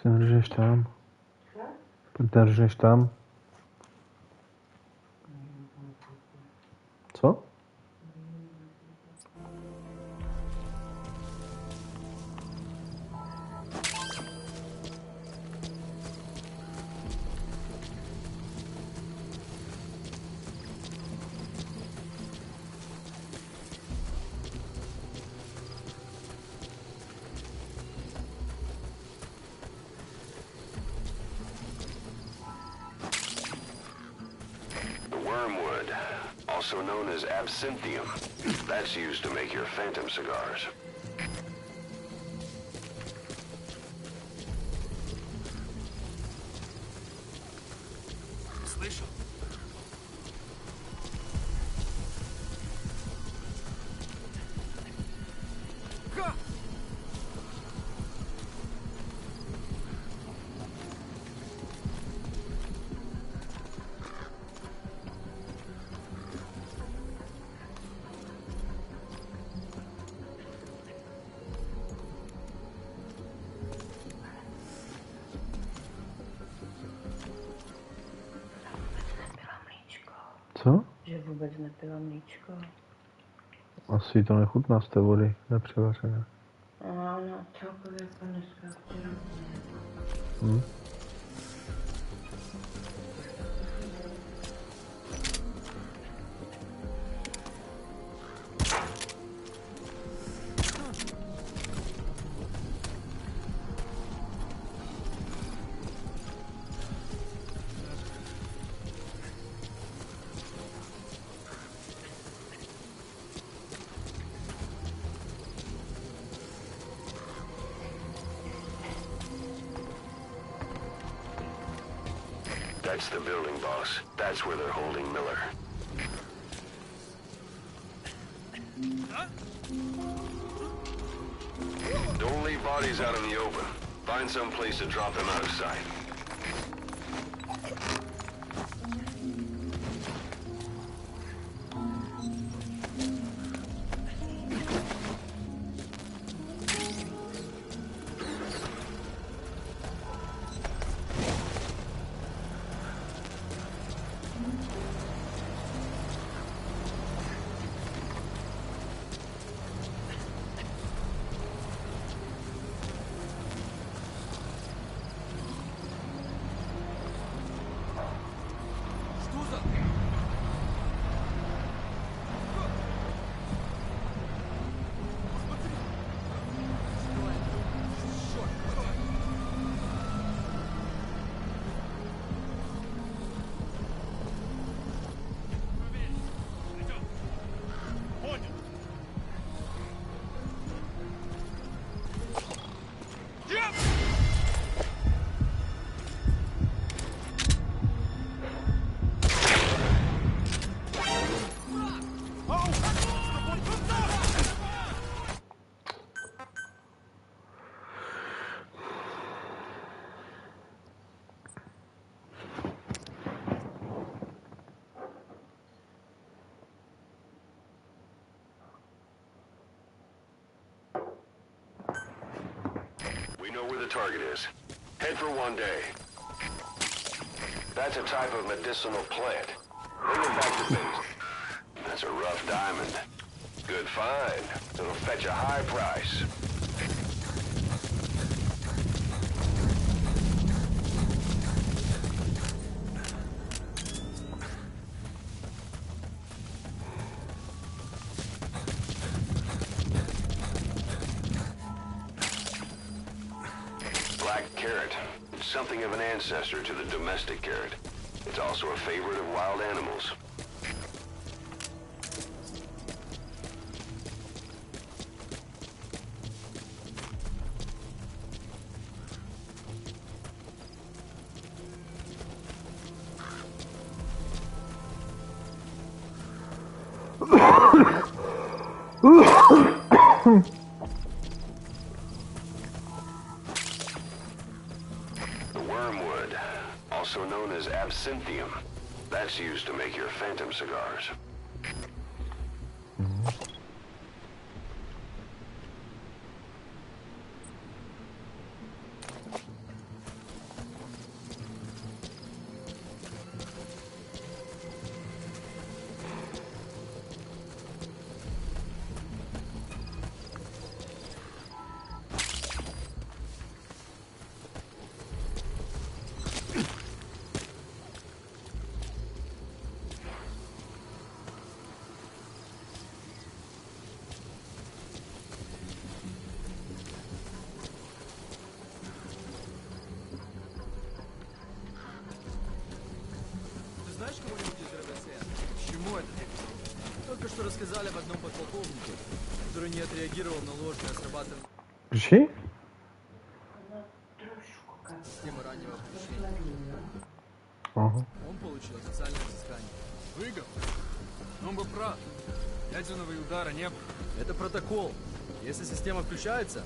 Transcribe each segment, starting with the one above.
Držiš tam. Držíš tam. Co? Also known as absinthium. That's used to make your phantom cigars. Слышал? Co? Že vůbec nepila mlíčko. Asi to nechutná z té vody, nepřevařené. Ano, celkově jako dneska včera. That's the building, boss. That's where they're holding Miller. Don't leave bodies out in the open. Find some place to drop them out of sight. Where the target is. Head for one day. That's a type of medicinal plant. Bring it back to base. That's a rough diamond. Good find. It'll fetch a high price. Something of an ancestor to the domestic carrot. It's also a favorite of wild animals. Also known as absinthium. That's used to make your phantom cigars. рассказали об одном подполковнике, который не отреагировал на ложное срабатывание Ключи? системы раннего оповещения. Ага. Он получил официальное взыскание. Выгод? Он был прав. Ядерного удара не было. Это протокол. Если система включается,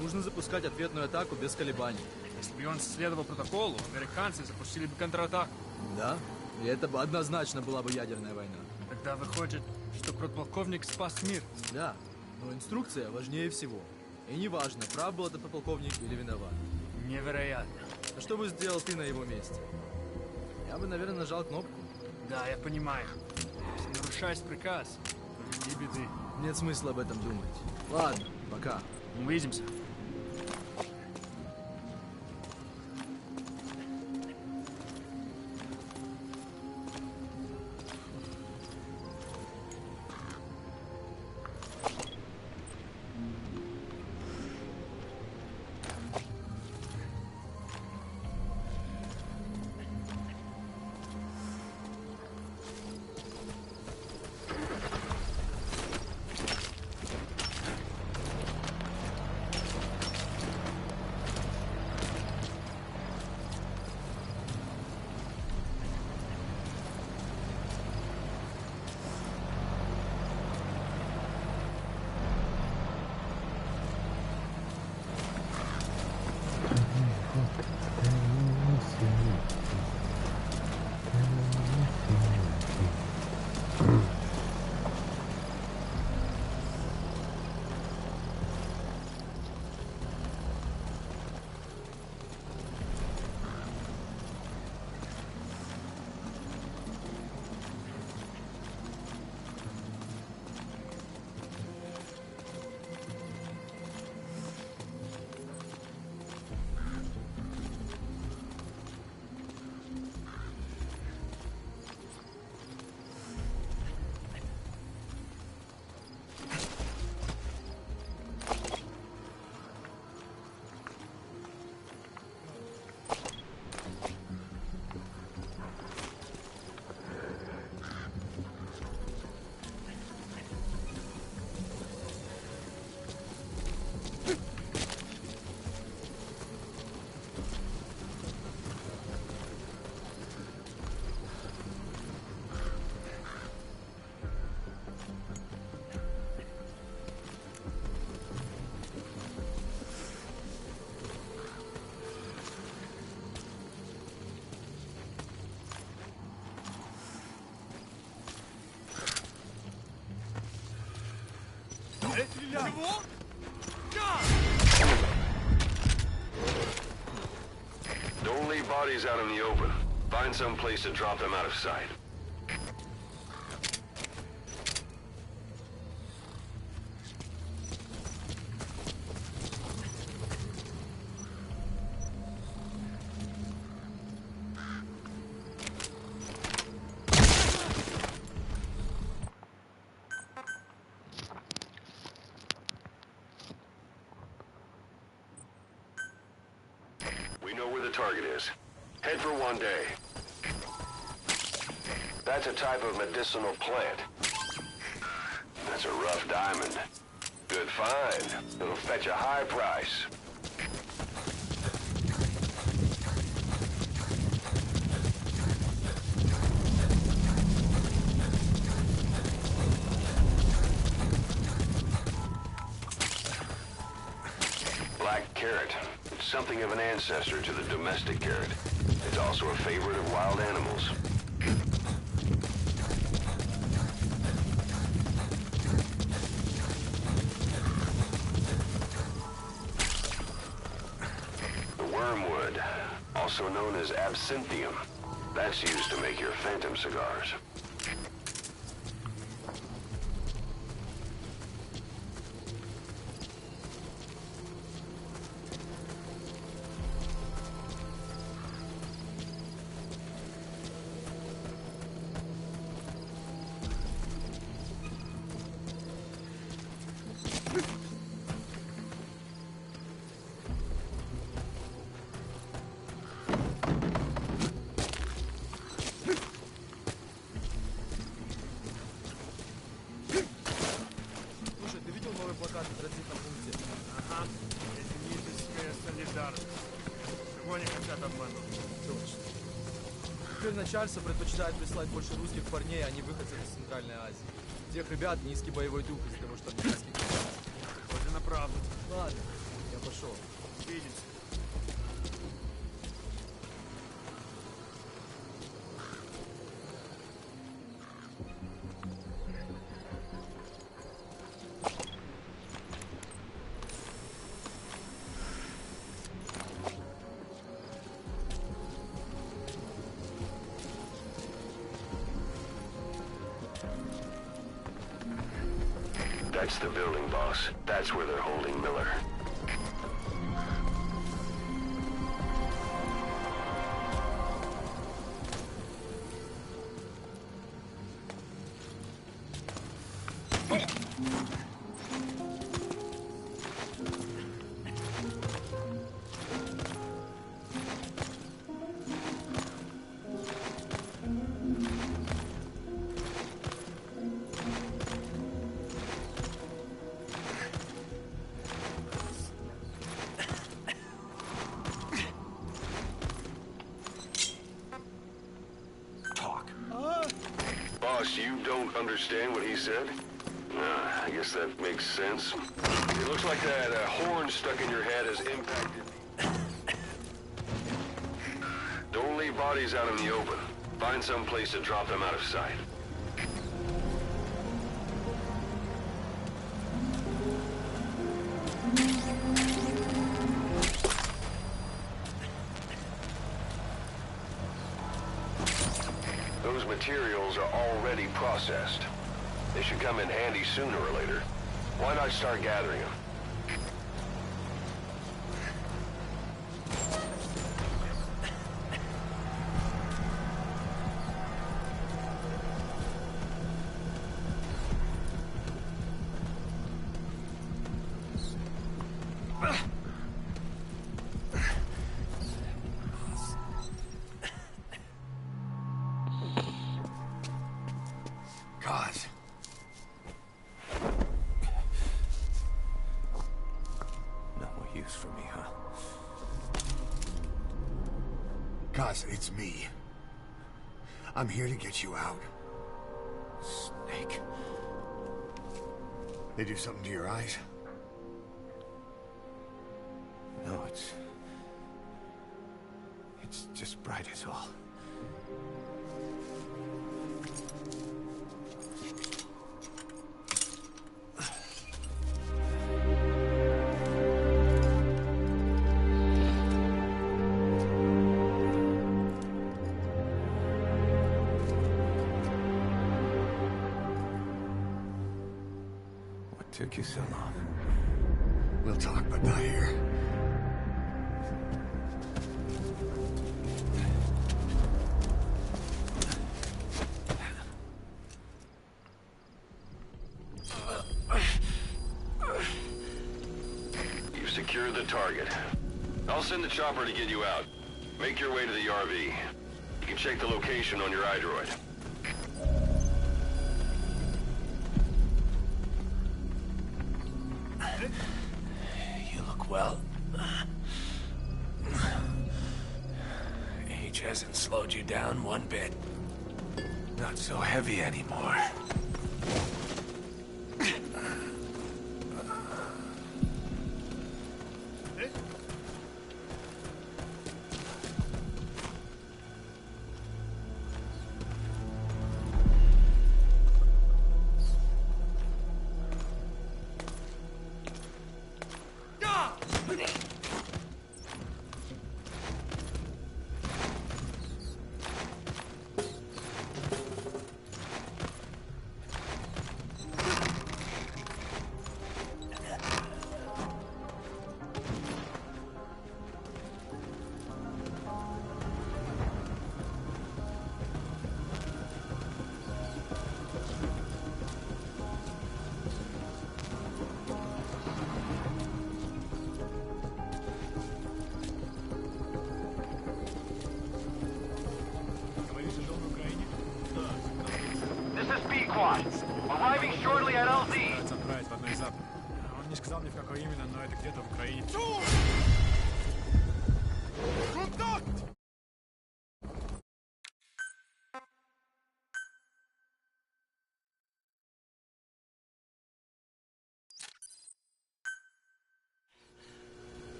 нужно запускать ответную атаку без колебаний. Если бы он следовал протоколу, американцы запустили бы контратаку. Да? И это бы однозначно была бы ядерная война. Тогда выходит, что подполковник спас мир. Да, но инструкция важнее всего. И неважно, прав был этот подполковник или виноват. Невероятно. А что бы сделал ты на его месте? Я бы, наверное, нажал кнопку. Да, я понимаю. Если нарушаешь приказ, то и беды. Нет смысла об этом думать. Ладно, пока. Увидимся. Чего? Don't leave bodies out in the open. Find some place to drop them out of sight. We know where the target is. Head for one day. That's a type of medicinal plant. That's a rough diamond. Good find. It'll fetch a high price. Black carrot. It's something of an ancestor to the domestic carrot. It's also a favorite of wild animals. The wormwood, also known as absinthium. That's used to make your phantom cigars. Никого не хотят обмануть. Точно. Теперь начальство предпочитает прислать больше русских парней, а не выходцев из Центральной Азии. У тех ребят низкий боевой дух из-за того, что английский не знают. Похоже на правду. Ладно, я пошел. Видите. That's the building, boss. That's where they're holding Miller. Boss, you don't understand what he said? I guess that makes sense. It looks like that horn stuck in your head has impacted me. Don't leave bodies out in the open. Find some place to drop them out of sight. Those materials are already processed. They should come in handy sooner or later. Why not start gathering them? God. No more use for me, huh? Cuz, it's me. I'm here to get you out. Snake. They do something to your eyes? No, it's just bright as all. What took you so long? We'll talk, but not here. You've secured the target. I'll send the chopper to get you out. Make your way to the RV. You can check the location on your iDroid. You look well. Age hasn't slowed you down one bit. Not so heavy anymore. This is B-Quad. Arriving shortly at LZ. Отправить в одно из западных. Он не сказал мне, в какой именно, но это где-то в Украине.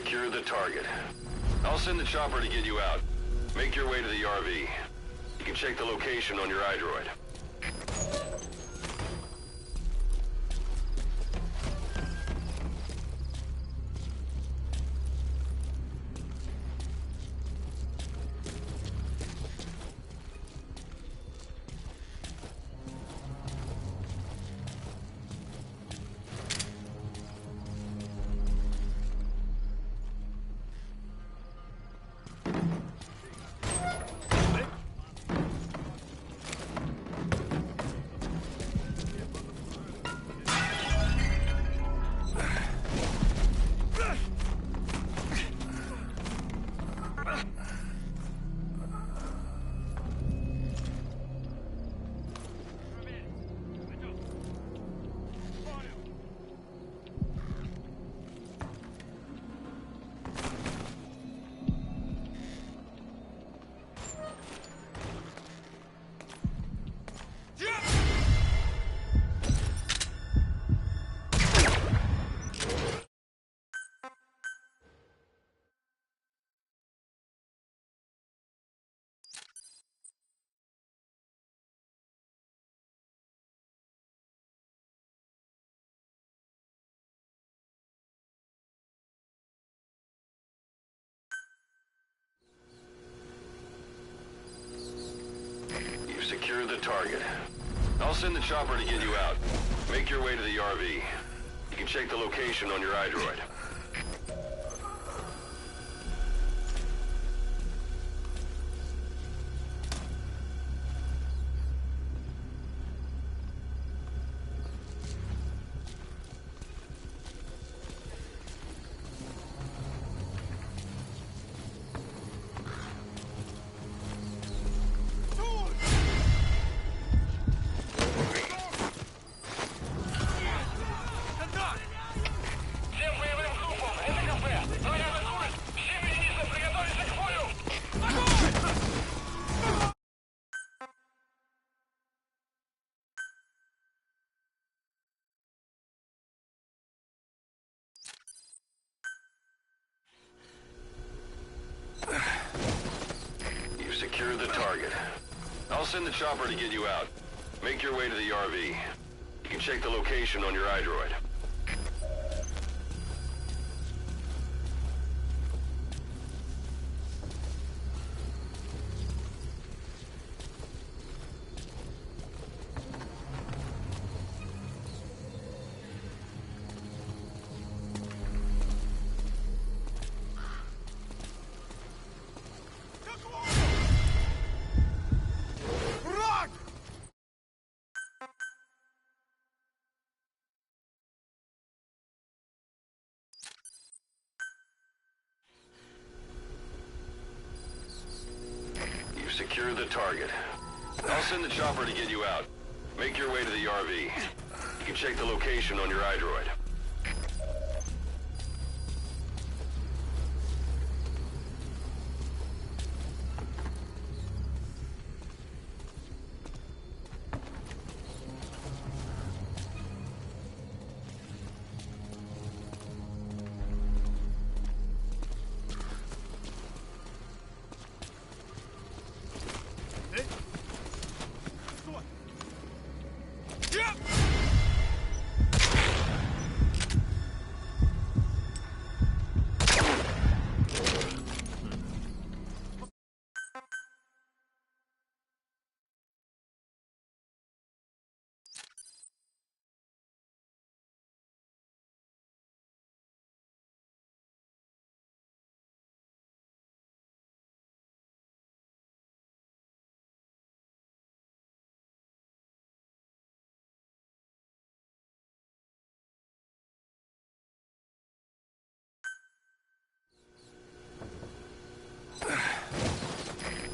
secured the target. I'll send the chopper to get you out. Make your way to the RV. You can check the location on your iDroid. Secure the target. I'll send the chopper to get you out. Make your way to the RV. You can check the location on your iDroid. You've secured the target. I'll send the chopper to get you out. Make your way to the RV. You can check the location on your iDroid. Secure the target. I'll send the chopper to get you out. Make your way to the RV. You can check the location on your iDroid.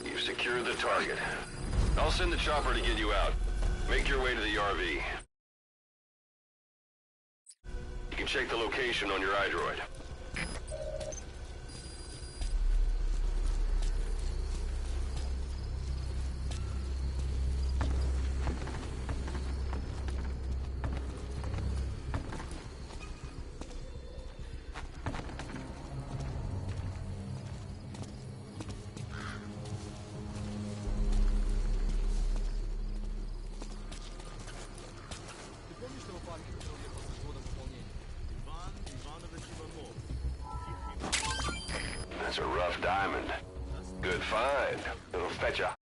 You've secured the target. I'll send the chopper to get you out. Make your way to the RV. You can check the location on your iDroid. diamond. Good find. It'll fetch a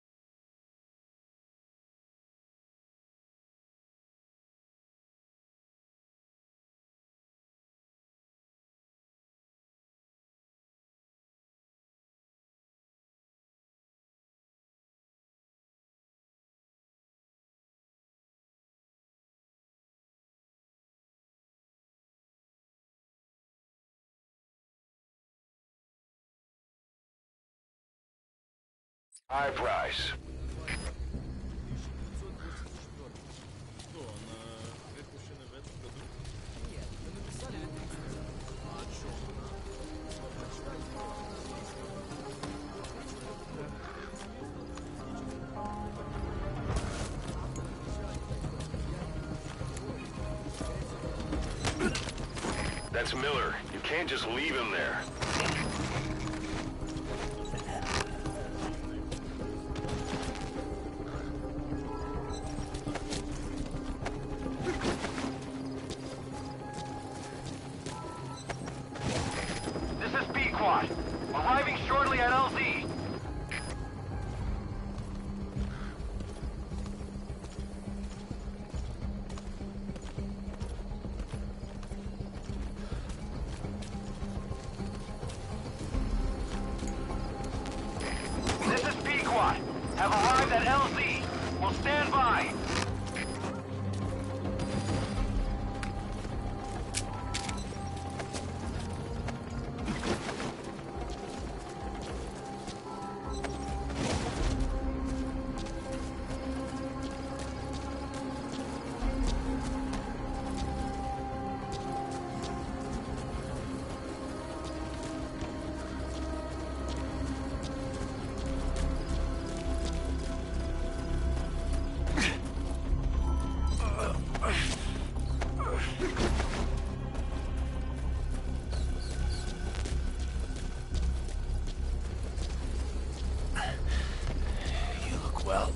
high price. Что, она выпущена в этом году? Нет, вы написали лет 30 назад. А о чем она? Прочитайте его на английском. That's Miller. You can't just leave him there. This is B-Quad. Arriving shortly at LZ. This is B-Quad. Have arrived at LZ. Will stand by. You look well.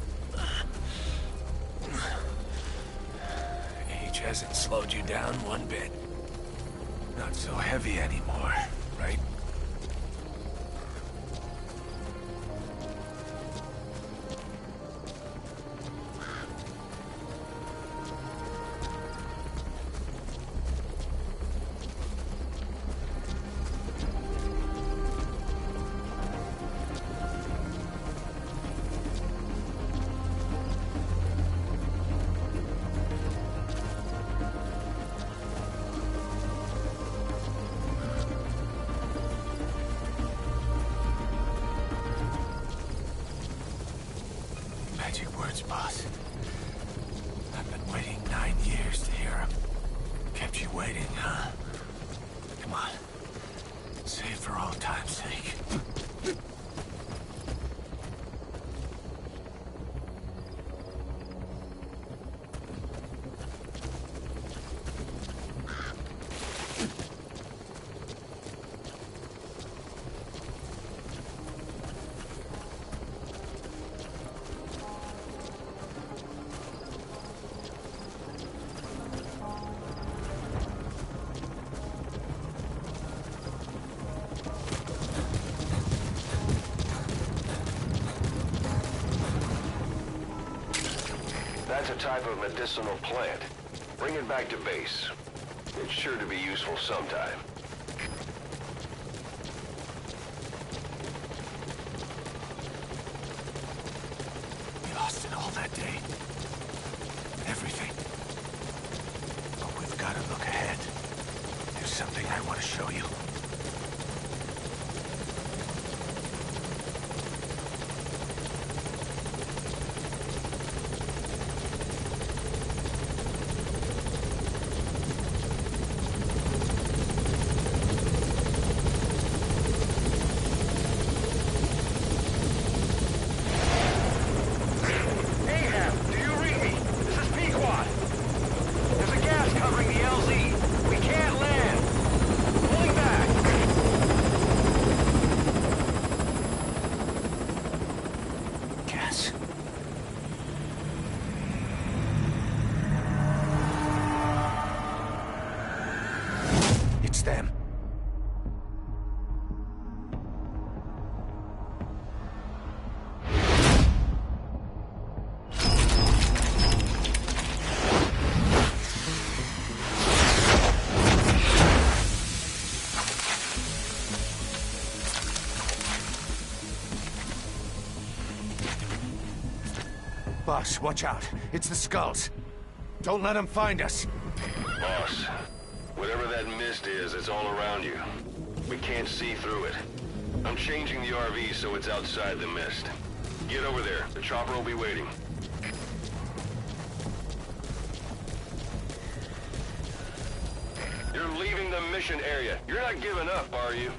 Age hasn't slowed you down one bit. Not so heavy anymore, right? Magic words, boss. I've been waiting 9 years to hear them. Kept you waiting, huh? Come on. Say it for old time's sake. That's a type of medicinal plant. Bring it back to base. It's sure to be useful sometime. We lost it all that day. Everything. But we've got to look ahead. There's something I want to show you. Boss, watch out. It's the skulls. Don't let them find us. Boss, whatever that mist is, it's all around you. We can't see through it. I'm changing the RV so it's outside the mist. Get over there. The chopper will be waiting. You're leaving the mission area. You're not giving up, are you?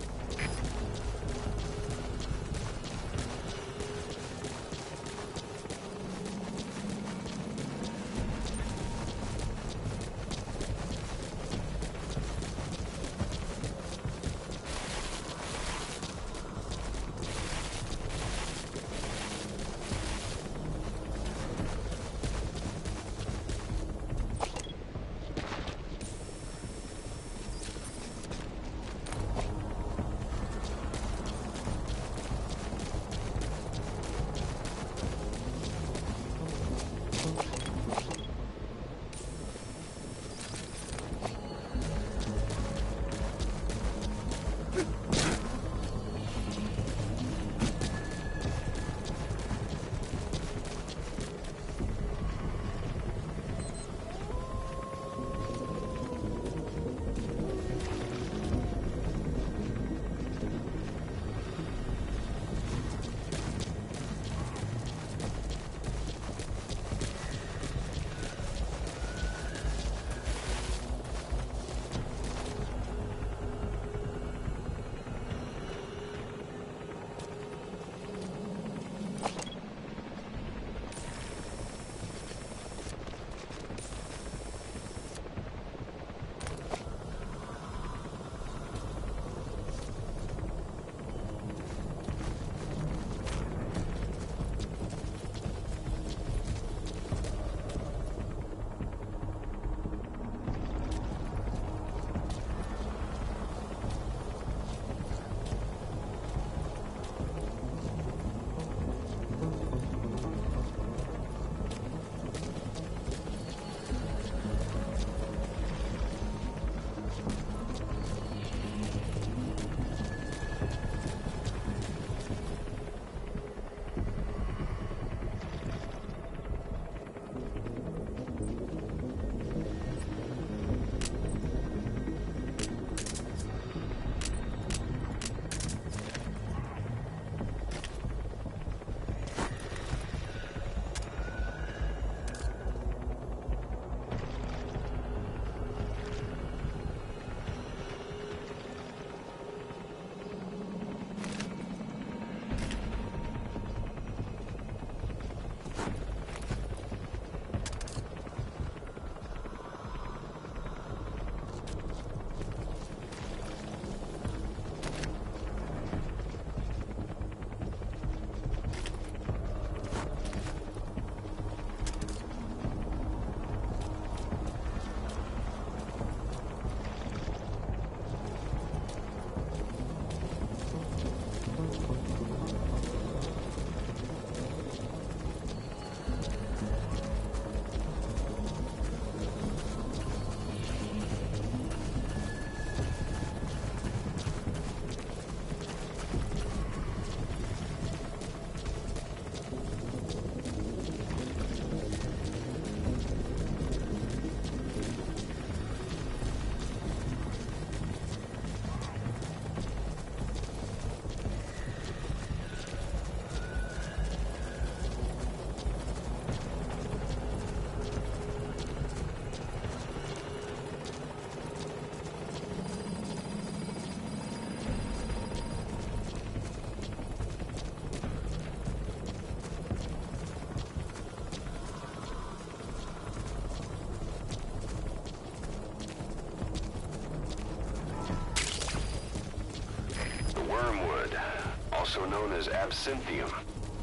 Also known as absinthium.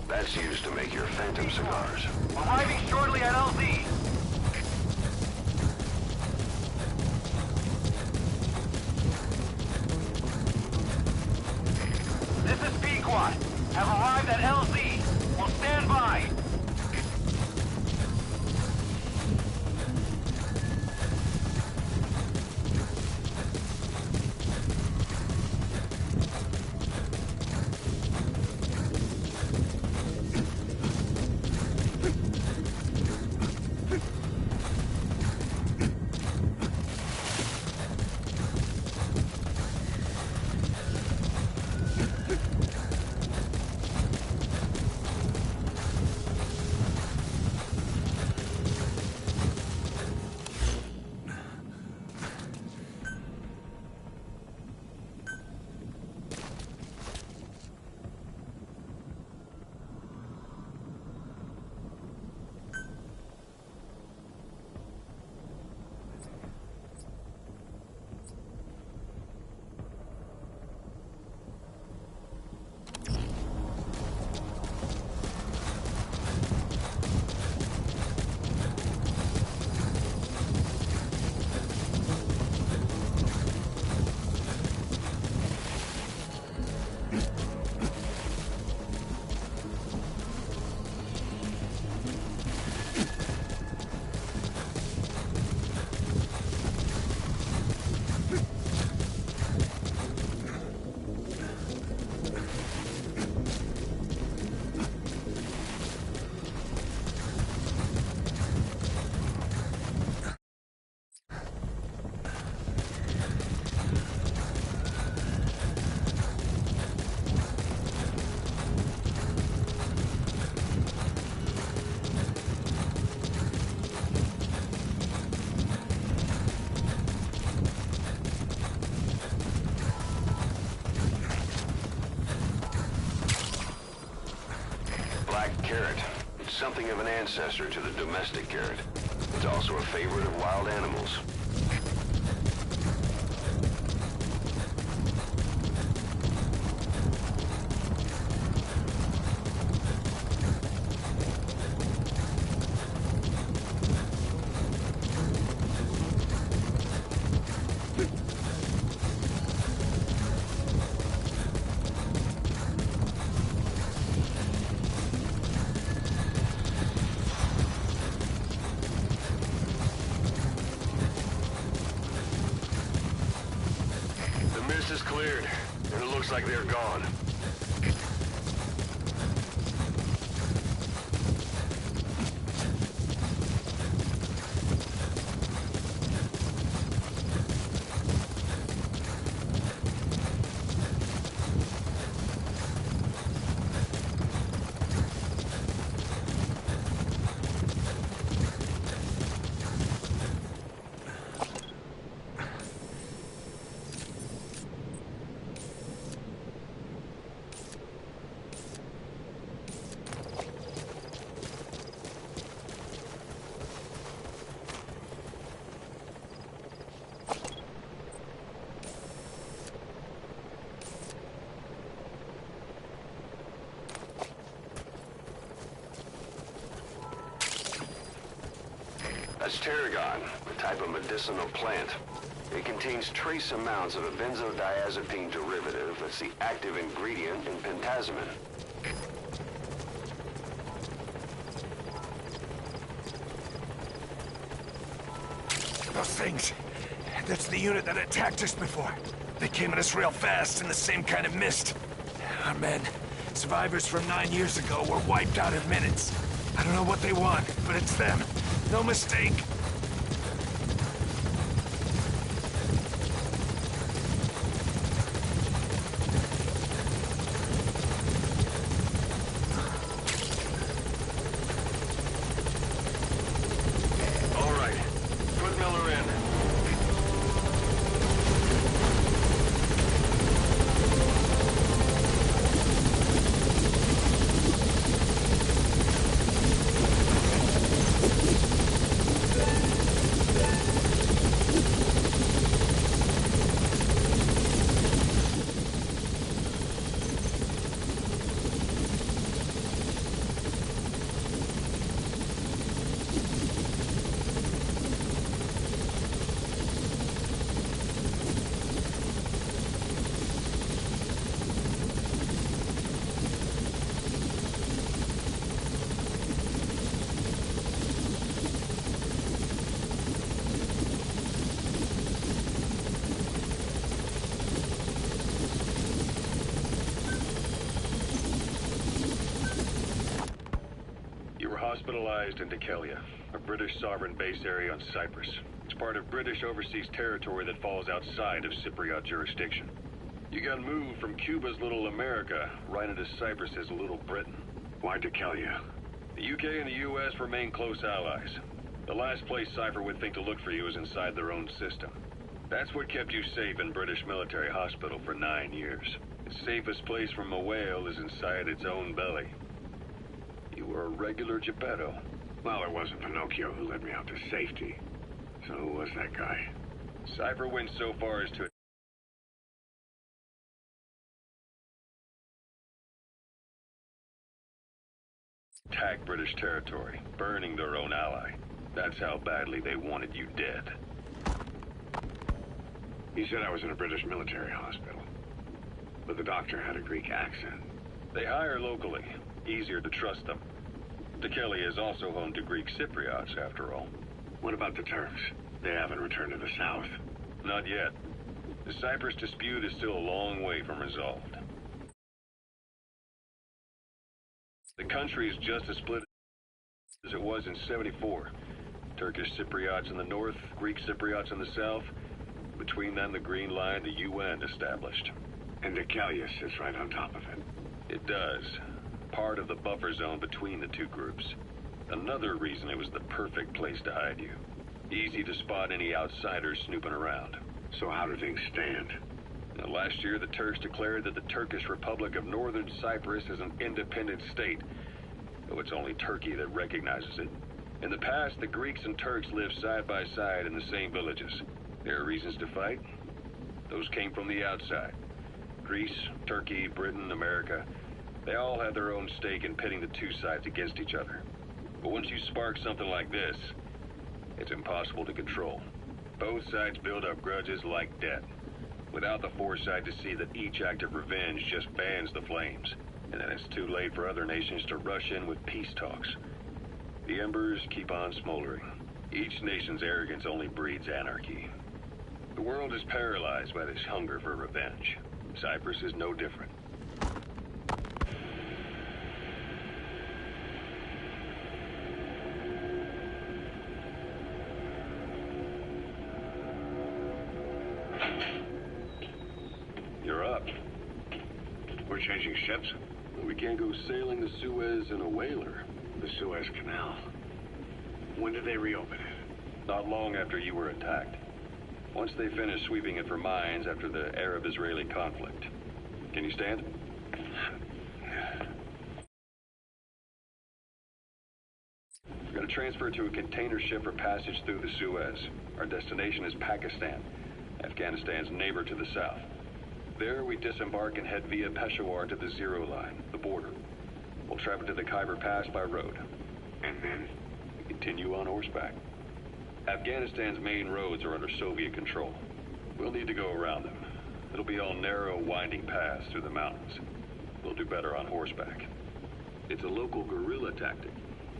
That's used to make your phantom cigars. Arriving shortly at LZ. This is Pequot. Have arrived at LZ. Will stand by. carrot. It's something of an ancestor to the domestic carrot. It's also a favorite of wild animals. Is cleared, and it looks like they're gone. That's tarragon, a type of medicinal plant. It contains trace amounts of a benzodiazepine derivative that's the active ingredient in pentazimine. Those things. That's the unit that attacked us before. They came at us real fast in the same kind of mist. Our men, survivors from 9 years ago, were wiped out in minutes. I don't know what they want, but it's them. No mistake. All right, put Miller in. Hospitalized in Dekelia, a British sovereign base area on Cyprus. It's part of British overseas territory that falls outside of Cypriot jurisdiction. You got moved from Cuba's Little America right into Cyprus's Little Britain. Why Dekelia? The UK and the US remain close allies. The last place Cypher would think to look for you is inside their own system. That's what kept you safe in British military hospital for 9 years. The safest place from a whale is inside its own belly. You were a regular Geppetto. Well, it wasn't Pinocchio who led me out to safety. So who was that guy? Cypher went so far as to attack British territory, burning their own ally. That's how badly they wanted you dead. He said I was in a British military hospital. But the doctor had a Greek accent. They hire locally. Easier to trust them. Dekelia is also home to Greek Cypriots, after all. What about the Turks? They haven't returned to the south. Not yet. The Cyprus dispute is still a long way from resolved. The country is just as split as it was in '74. Turkish Cypriots in the north, Greek Cypriots in the south. Between them, the Green Line, the UN established. And Dekelia sits right on top of it. It does. Part of the buffer zone between the two groups. Another reason it was the perfect place to hide you. Easy to spot any outsiders snooping around. So how do things stand? Now, last year, the Turks declared that the Turkish Republic of Northern Cyprus is an independent state. though it's only Turkey that recognizes it. In the past, the Greeks and Turks lived side by side in the same villages. There are reasons to fight. Those came from the outside. Greece, Turkey, Britain, America, they all had their own stake in pitting the two sides against each other. But once you spark something like this, it's impossible to control. Both sides build up grudges like debt, without the foresight to see that each act of revenge just fans the flames, and then it's too late for other nations to rush in with peace talks. The embers keep on smoldering. Each nation's arrogance only breeds anarchy. The world is paralyzed by this hunger for revenge. Cyprus is no different. You're up. We're changing ships? We can't go sailing the Suez in a whaler. The Suez Canal. When did they reopen it? Not long after you were attacked. Once they finished sweeping it for mines after the Arab-Israeli conflict. Can you stand? We're going to transfer to a container ship for passage through the Suez. Our destination is Pakistan, Afghanistan's neighbor to the south. There, we disembark and head via Peshawar to the Zero Line, the border. We'll travel to the Khyber Pass by road. And then? We continue on horseback. Afghanistan's main roads are under Soviet control. We'll need to go around them. It'll be all narrow, winding paths through the mountains. We'll do better on horseback. It's a local guerrilla tactic.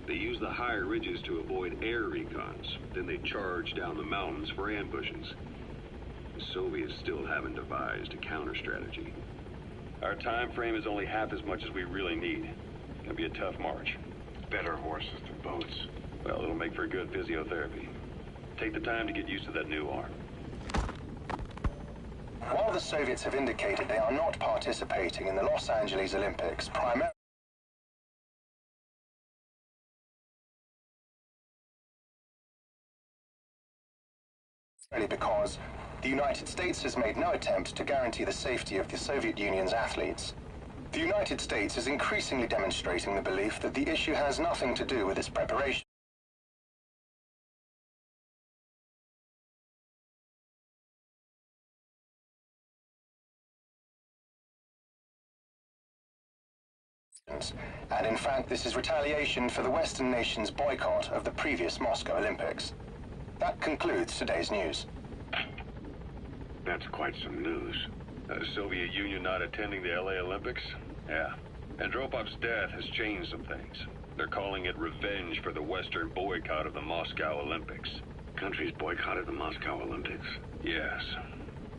They use the higher ridges to avoid air recons. Then they charge down the mountains for ambushes. The Soviets still haven't devised a counter-strategy. Our time frame is only half as much as we really need. It'll be a tough march. Better horses than boats. Well, it'll make for good physiotherapy. Take the time to get used to that new arm. While the Soviets have indicated they are not participating in the Los Angeles Olympics, primarily because the United States has made no attempt to guarantee the safety of the Soviet Union's athletes. The United States is increasingly demonstrating the belief that the issue has nothing to do with its preparation. And in fact, this is retaliation for the Western nations' boycott of the previous Moscow Olympics. That concludes today's news. That's quite some news. The Soviet Union not attending the LA Olympics? Yeah. Andropov's death has changed some things. They're calling it revenge for the Western boycott of the Moscow Olympics. Countries boycotted the Moscow Olympics? Yes.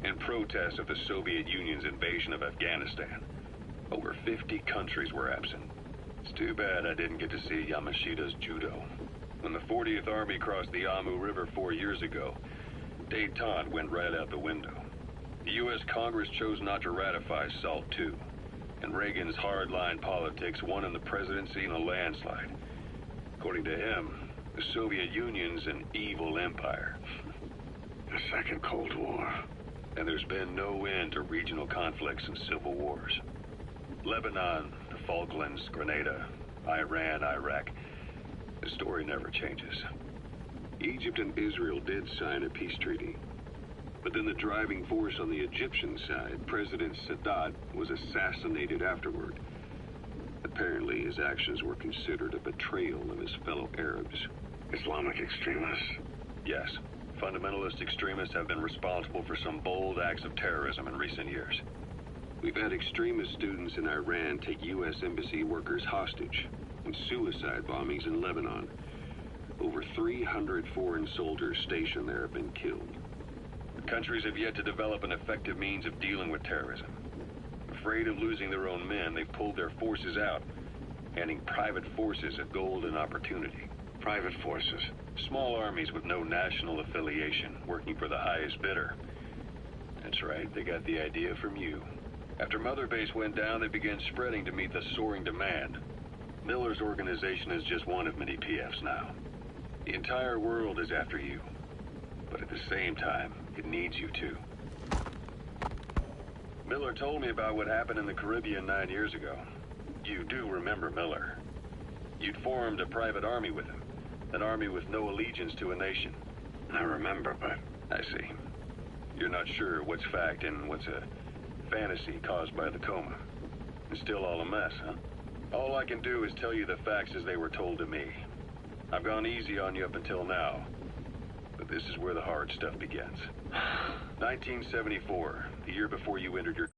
In protest of the Soviet Union's invasion of Afghanistan. Over 50 countries were absent. It's too bad I didn't get to see Yamashita's judo. When the 40th Army crossed the Amu River 4 years ago, détente went right out the window. The U.S. Congress chose not to ratify SALT II, and Reagan's hardline politics won in the presidency in a landslide. According to him, the Soviet Union's an evil empire. The Second Cold War. And there's been no end to regional conflicts and civil wars. Lebanon, the Falklands, Grenada, Iran, Iraq. The story never changes. Egypt and Israel did sign a peace treaty. But then the driving force on the Egyptian side, President Sadat, was assassinated afterward. Apparently, his actions were considered a betrayal of his fellow Arabs. Islamic extremists? Yes. Fundamentalist extremists have been responsible for some bold acts of terrorism in recent years. We've had extremist students in Iran take U.S. embassy workers hostage, and suicide bombings in Lebanon. Over 300 foreign soldiers stationed there have been killed. The countries have yet to develop an effective means of dealing with terrorism. Afraid of losing their own men, they've pulled their forces out, handing private forces a golden opportunity. Private forces? Small armies with no national affiliation, working for the highest bidder. That's right, they got the idea from you. After Mother Base went down, they began spreading to meet the soaring demand. Miller's organization is just one of many PFs now. The entire world is after you. But at the same time, it needs you too. Miller told me about what happened in the Caribbean 9 years ago. You do remember Miller. You'd formed a private army with him. An army with no allegiance to a nation. I remember, but... I see. You're not sure what's fact and what's a fantasy caused by the coma. It's still all a mess, huh? All I can do is tell you the facts as they were told to me. I've gone easy on you up until now. But this is where the hard stuff begins. 1974, the year before you entered your...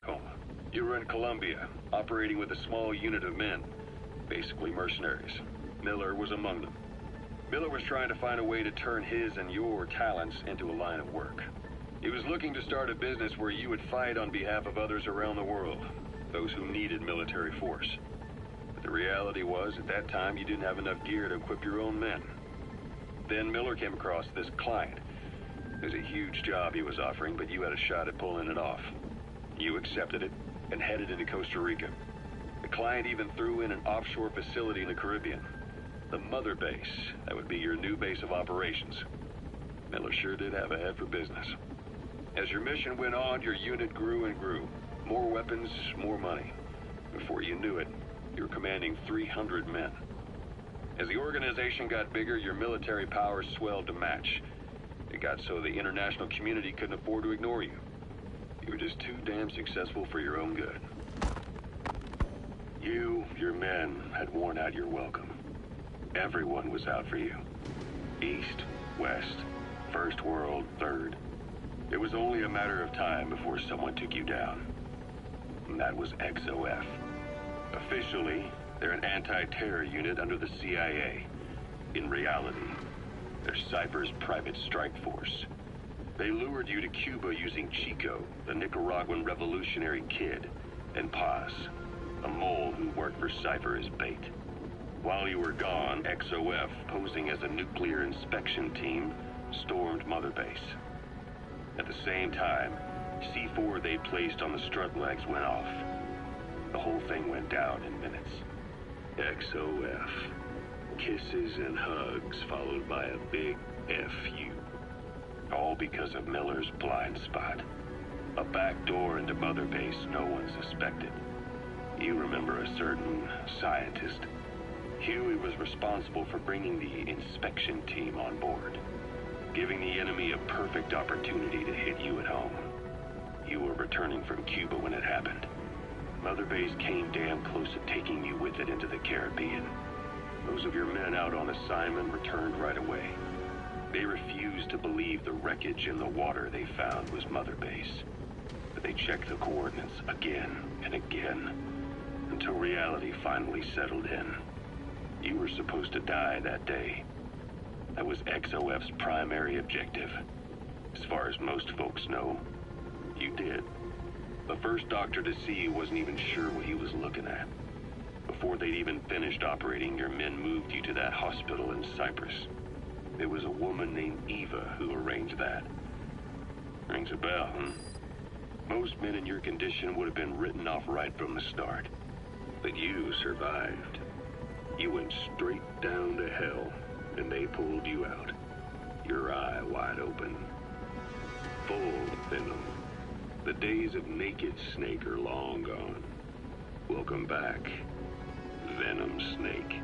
coma. You were in Colombia, operating with a small unit of men, basically mercenaries. Miller was among them. Miller was trying to find a way to turn his and your talents into a line of work. He was looking to start a business where you would fight on behalf of others around the world, those who needed military force. But the reality was, at that time, you didn't have enough gear to equip your own men. Then Miller came across this client. It was a huge job he was offering, but you had a shot at pulling it off. You accepted it and headed into Costa Rica. The client even threw in an offshore facility in the Caribbean. The mother base, that would be your new base of operations. Miller sure did have a head for business. As your mission went on, your unit grew and grew. More weapons, more money. Before you knew it, you were commanding 300 men. As the organization got bigger, your military powers swelled to match. It got so the international community couldn't afford to ignore you. You were just too damn successful for your own good. You, your men, had worn out your welcome. Everyone was out for you. East, West, First World, Third. It was only a matter of time before someone took you down. And that was XOF. Officially, they're an anti-terror unit under the CIA. In reality, they're Cypher's private strike force. They lured you to Cuba using Chico, the Nicaraguan revolutionary kid, and Paz, a mole who worked for Cypher as bait. While you were gone, XOF, posing as a nuclear inspection team, stormed Mother Base. At the same time, C4 they'd placed on the strut legs went off. The whole thing went down in minutes. XOF. Kisses and hugs followed by a big FU. All because of Miller's blind spot. A back door into Mother Base no one suspected. You remember a certain scientist. Huey was responsible for bringing the inspection team on board, giving the enemy a perfect opportunity to hit you at home. You were returning from Cuba when it happened. Mother Base came damn close to taking you with it into the Caribbean. Those of your men out on assignment returned right away. They refused to believe the wreckage in the water they found was Mother Base. But they checked the coordinates again and again, until reality finally settled in. You were supposed to die that day. That was XOF's primary objective. As far as most folks know, you did. The first doctor to see you wasn't even sure what he was looking at. Before they'd even finished operating, your men moved you to that hospital in Cyprus. There was a woman named Eva who arranged that. Rings a bell, huh? Most men in your condition would have been written off right from the start. But you survived. You went straight down to hell, and they pulled you out. Your eye wide open. Full venom. The days of naked Snake are long gone. Welcome back, Venom Snake.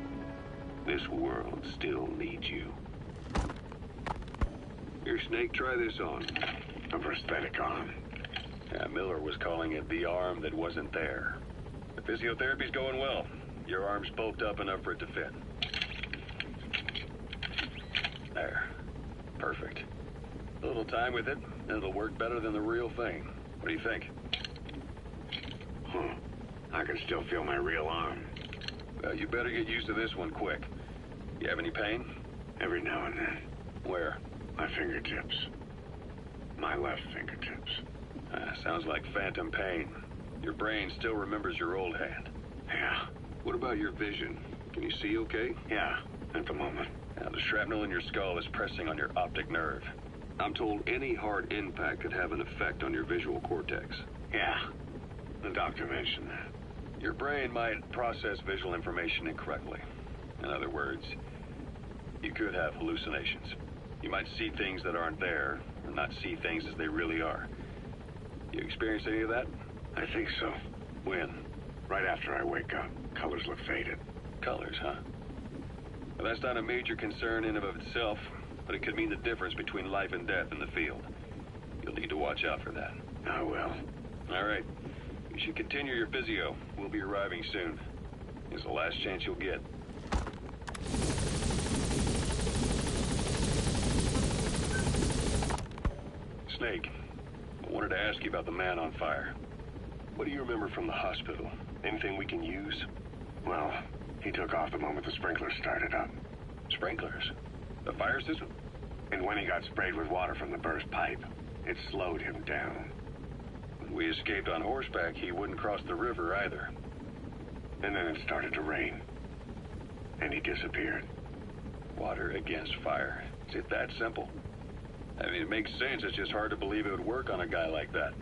This world still needs you. Here, Snake, try this on. A prosthetic arm. Yeah, Miller was calling it the arm that wasn't there. The physiotherapy's going well. Your arm's bulked up enough for it to fit. There. Perfect. A little time with it, and it'll work better than the real thing. What do you think? I can still feel my real arm. Well, you better get used to this one quick. You have any pain? Every now and then. Where? My fingertips. My left fingertips. Sounds like phantom pain. Your brain still remembers your old hand. Yeah. What about your vision? Can you see okay? Yeah, at the moment. Now, the shrapnel in your skull is pressing on your optic nerve. I'm told any hard impact could have an effect on your visual cortex. Yeah, the doctor mentioned that. Your brain might process visual information incorrectly. In other words, you could have hallucinations. You might see things that aren't there, or not see things as they really are. You experience any of that? I think so. When? Right after I wake up. Colors look faded. Colors, huh? Well, that's not a major concern in and of itself, but it could mean the difference between life and death in the field. You'll need to watch out for that. I will. All right. You should continue your physio. We'll be arriving soon. It's the last chance you'll get. Snake, I wanted to ask you about the man on fire. What do you remember from the hospital? Anything we can use? Well, he took off the moment the sprinklers started up. Sprinklers? The fire system? And when he got sprayed with water from the burst pipe, it slowed him down. When we escaped on horseback, he wouldn't cross the river either. And then it started to rain. And he disappeared. Water against fire. Is it that simple? I mean, it makes sense. It's just hard to believe it would work on a guy like that.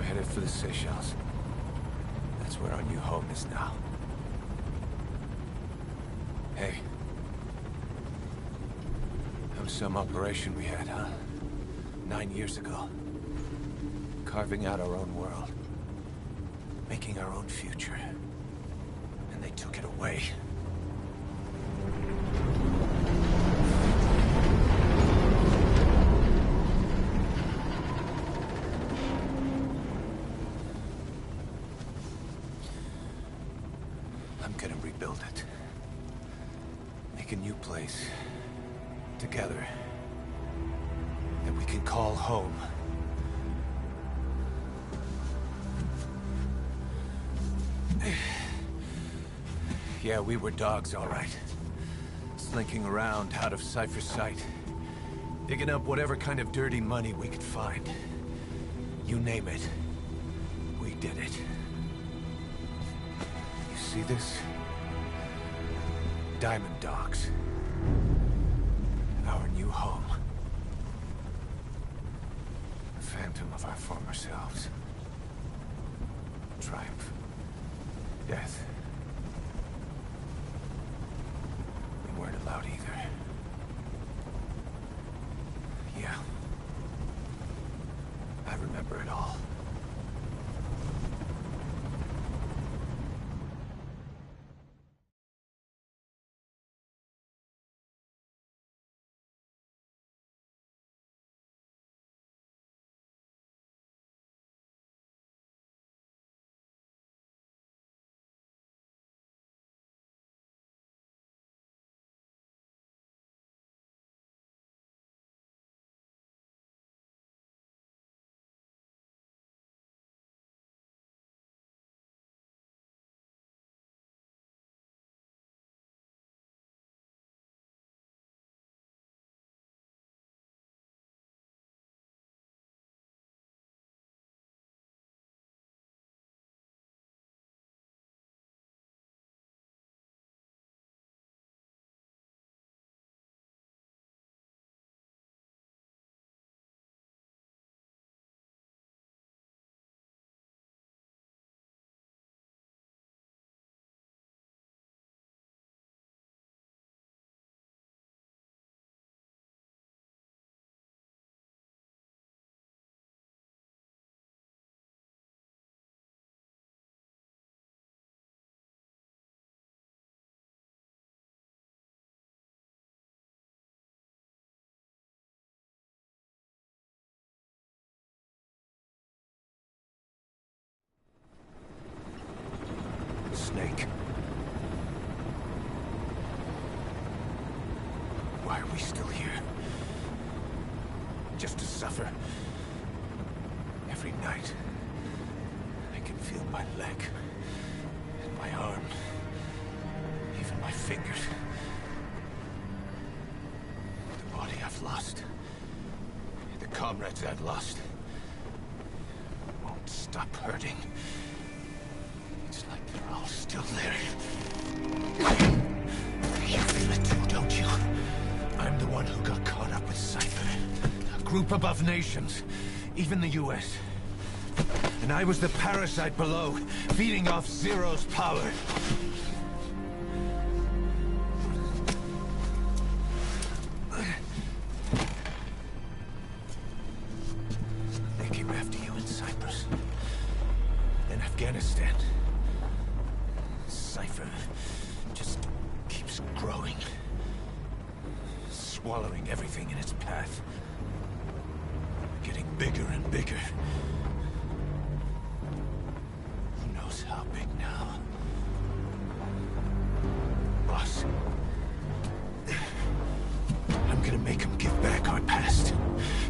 Headed for the Seychelles. That's where our new home is now. Hey. That was some operation we had, huh? 9 years ago. Carving out our own world. Making our own future. And they took it away. I'm gonna rebuild it. Make a new place. Together. That we can call home. Yeah, we were dogs, all right. Slinking around out of Cypher's sight. Digging up whatever kind of dirty money we could find. You name it. We did it. You see this? Diamond Dogs. Our new home. The phantom of our former selves. Triumph. death. We weren't allowed either. Yeah. I remember it all. Snake. Why are we still here? Just to suffer. Every night, I can feel my leg, and my arm, even my fingers. The body I've lost, the comrades I've lost, won't stop hurting. It's like they're all still there. You feel it too, don't you? I'm the one who got caught up with Cypher. A group above nations, even the US. And I was the parasite below, feeding off Zero's power. They came after you in Cyprus. Then Afghanistan. Cypher just keeps growing. Swallowing everything in its path. Getting bigger and bigger. Who knows how big now? Boss. I'm gonna make them give back our past.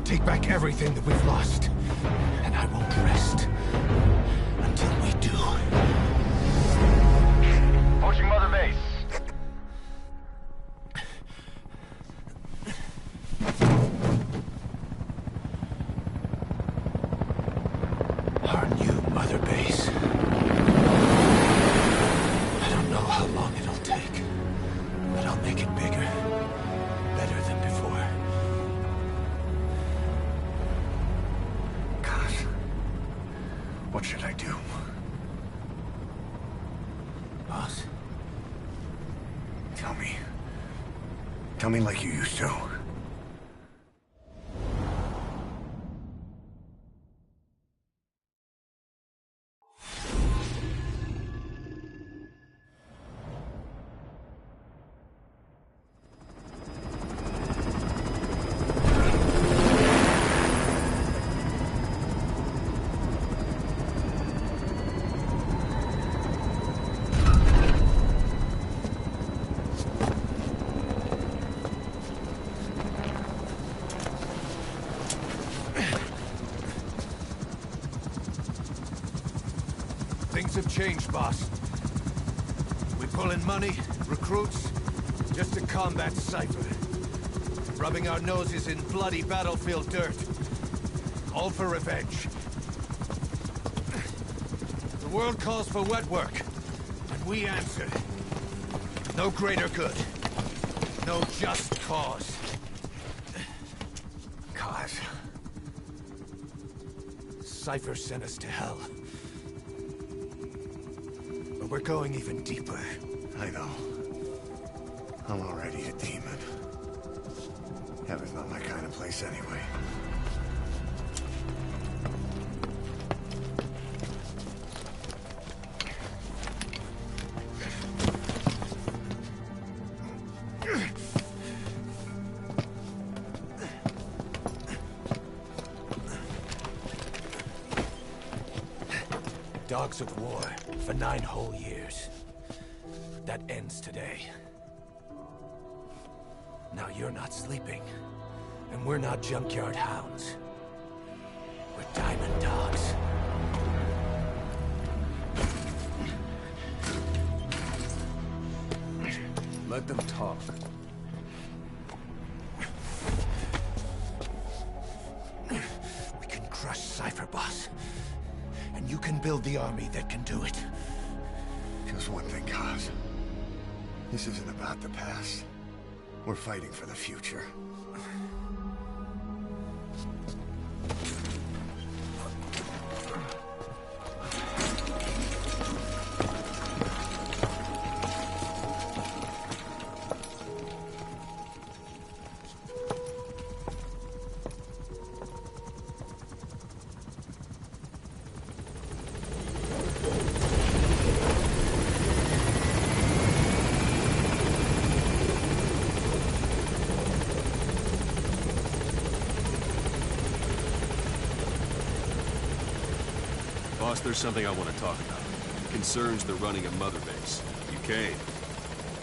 Take back everything that we've lost. And I won't rest until we do. Pushing Mother Base. Our new Mother Base. I don't know how long it'll take, but I'll make it bigger. Better than before. God. What should I do? Boss? Tell me. Tell me like you used to. Things have changed, boss. We pull in money, recruits, just to combat Cypher. Rubbing our noses in bloody battlefield dirt. All for revenge. The world calls for wet work, and we answer. No greater good. No just cause. Cause? Cypher sent us to hell. But we're going even deeper. I know. I'm already a demon. Heaven's not my kind of place anyway. Dogs of war for 9 whole years. That ends today. Now you're not sleeping, and we're not junkyard hounds. We're diamond dogs. Let them talk. We can crush Cypher, boss. And you can build the army that can do it. Just one thing, Kaz. This isn't about the past. We're fighting for the future. Boss, there's something I want to talk about. It concerns the running of Mother Base. UK.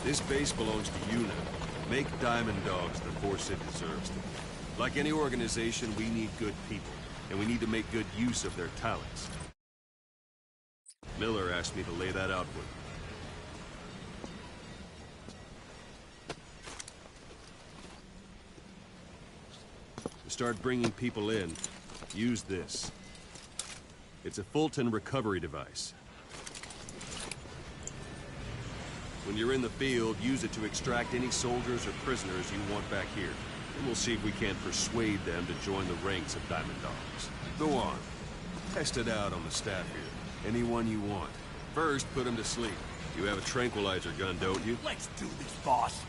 This base belongs to you now. Make Diamond Dogs the force it deserves. Like any organization, we need good people, and we need to make good use of their talents. Miller asked me to lay that out for you. To start bringing people in, use this. It's a Fulton recovery device. When you're in the field, use it to extract any soldiers or prisoners you want back here. And we'll see if we can't persuade them to join the ranks of Diamond Dogs. Go on. Test it out on the staff here. Anyone you want. First, put them to sleep. You have a tranquilizer gun, don't you? Let's do this, boss.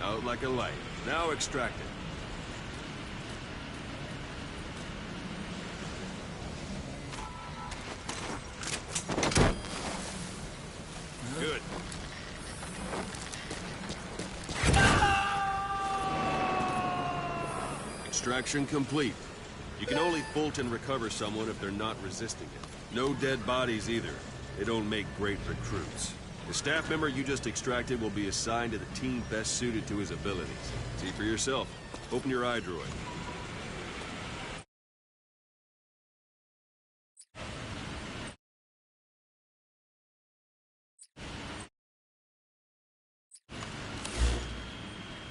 Out like a light. Now extract it. Good. Extraction complete. You can only Fulton recover someone if they're not resisting it. No dead bodies either. They don't make great recruits. The staff member you just extracted will be assigned to the team best suited to his abilities. See for yourself. Open your eye droid.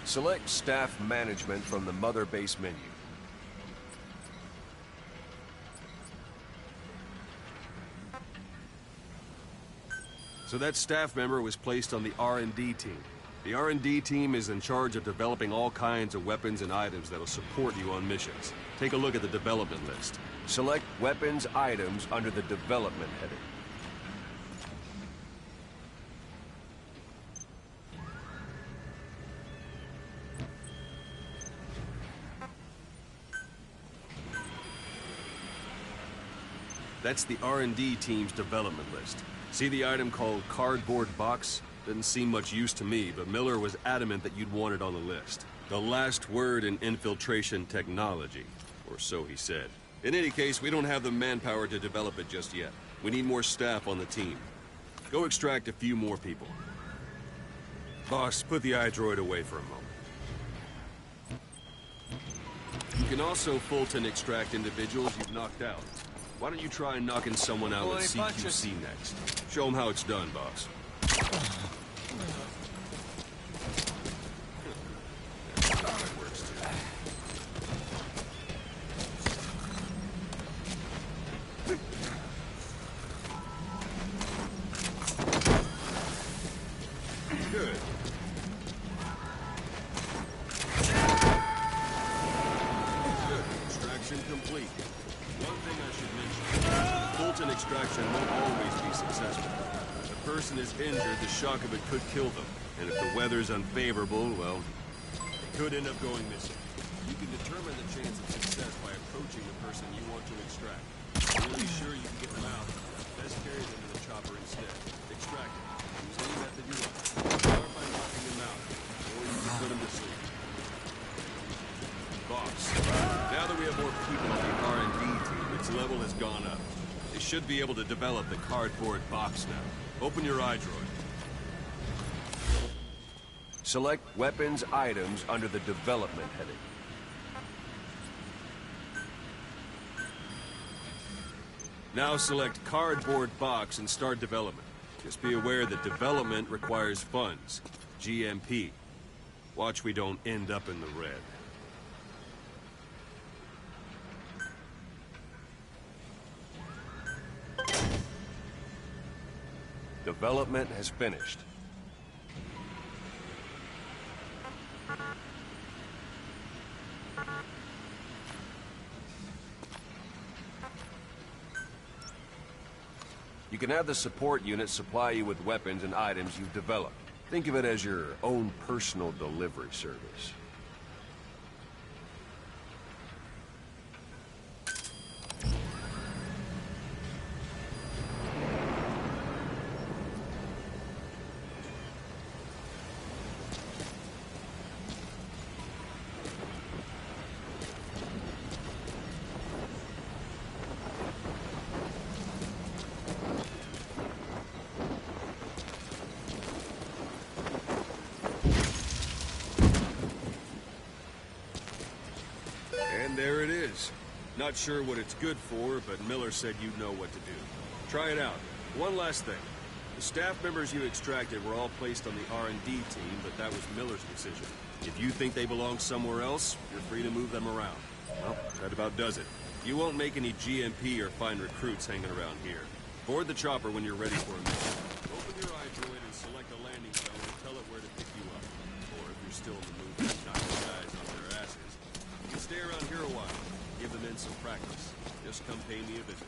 Select Staff Management from the Mother Base menu. So that staff member was placed on the R&D team. The R&D team is in charge of developing all kinds of weapons and items that'll support you on missions. Take a look at the development list. Select weapons items under the development heading. That's the R&D team's development list. See the item called Cardboard Box? Didn't seem much use to me, but Miller was adamant that you'd want it on the list. The last word in infiltration technology, or so he said. In any case, we don't have the manpower to develop it just yet. We need more staff on the team. Go extract a few more people. Boss, put the iDroid away for a moment. You can also Fulton extract individuals you've knocked out. Why don't you try knocking someone out with CQC next? Show them how it's done, boss. Good. extraction won't always be successful. If a person is injured, the shock of it could kill them. And if the weather's unfavorable, well, it could end up going missing. You can determine the chance of success by approaching the person you want to extract. If you're really sure you can get them out, best carry them to the chopper instead. Extract them. Use any method you like. Start by knocking them out, or you can put them to sleep. Boss, now that we have more people on the R&D team, its level has gone up. They should be able to develop the cardboard box now. Open your iDroid. Select Weapons Items under the Development heading. Now select Cardboard Box and start development. Just be aware that development requires funds. GMP. Watch we don't end up in the red. Development has finished. You can have the support unit supply you with weapons and items you've developed. Think of it as your own personal delivery service. And there it is. Not sure what it's good for, but Miller said you'd know what to do. Try it out. One last thing. The staff members you extracted were all placed on the R&D team, but that was Miller's decision. If you think they belong somewhere else, you're free to move them around. Well, that about does it. You won't make any GMP or find recruits hanging around here. Board the chopper when you're ready for a mission. Open your iDroid and select a landing zone and tell it where to pick you up. Or if you're still in the mood to knock the guys off their asses, you can stay around here a while. Give the men some practice. Just come pay me a visit.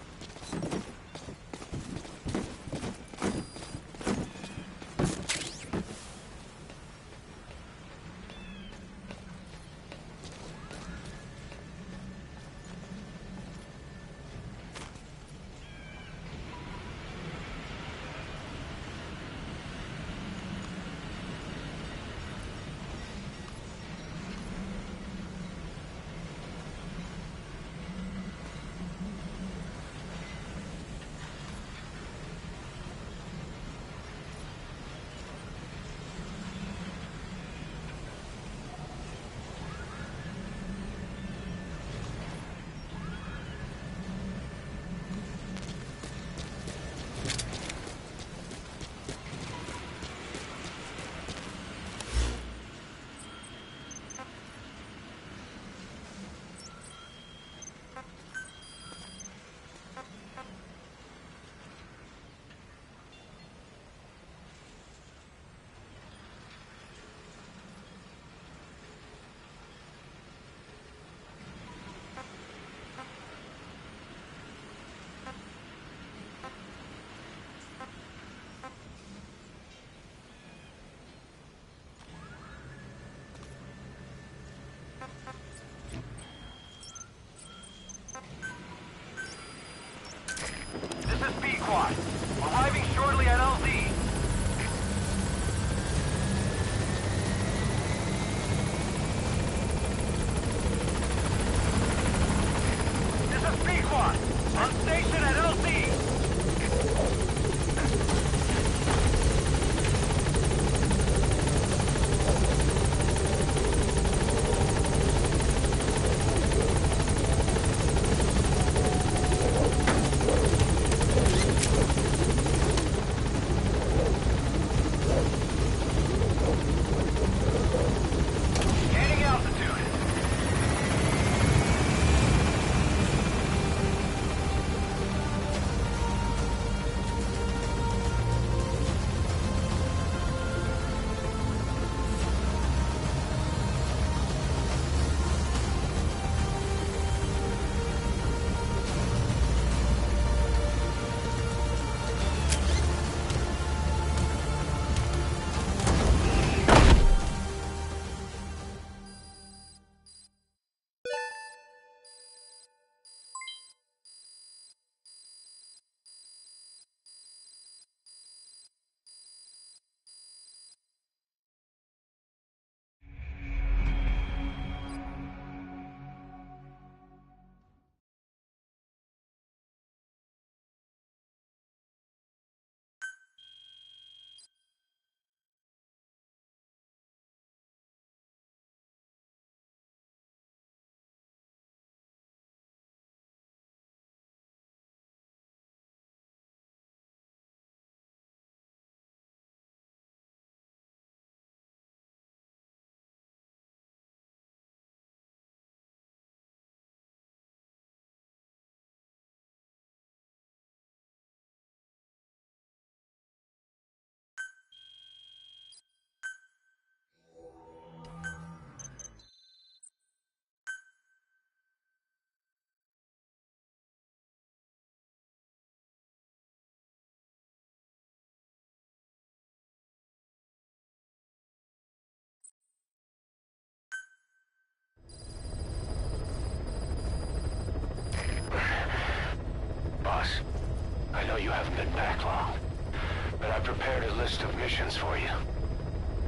but I prepared a list of missions for you.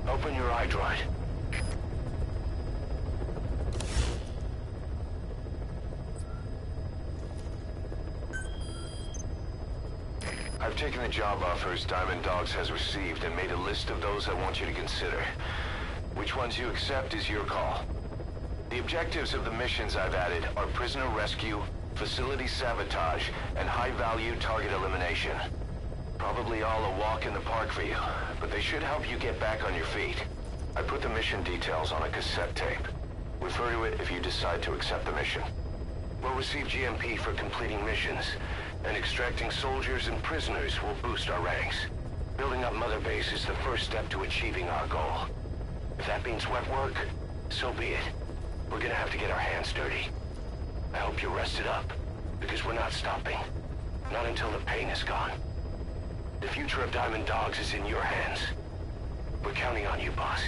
Open your iDroid. I've taken the job offers Diamond Dogs has received and made a list of those I want you to consider. Which ones you accept is your call. The objectives of the missions I've added are prisoner rescue, facility sabotage, and high-value target elimination. Probably all a walk in the park for you, but they should help you get back on your feet. I put the mission details on a cassette tape. Refer to it if you decide to accept the mission. We'll receive GMP for completing missions, and extracting soldiers and prisoners will boost our ranks. Building up Mother Base is the first step to achieving our goal. If that means wet work, so be it. We're gonna have to get our hands dirty. I hope you're rested up, because we're not stopping. Not until the pain is gone. The future of Diamond Dogs is in your hands. We're counting on you, boss.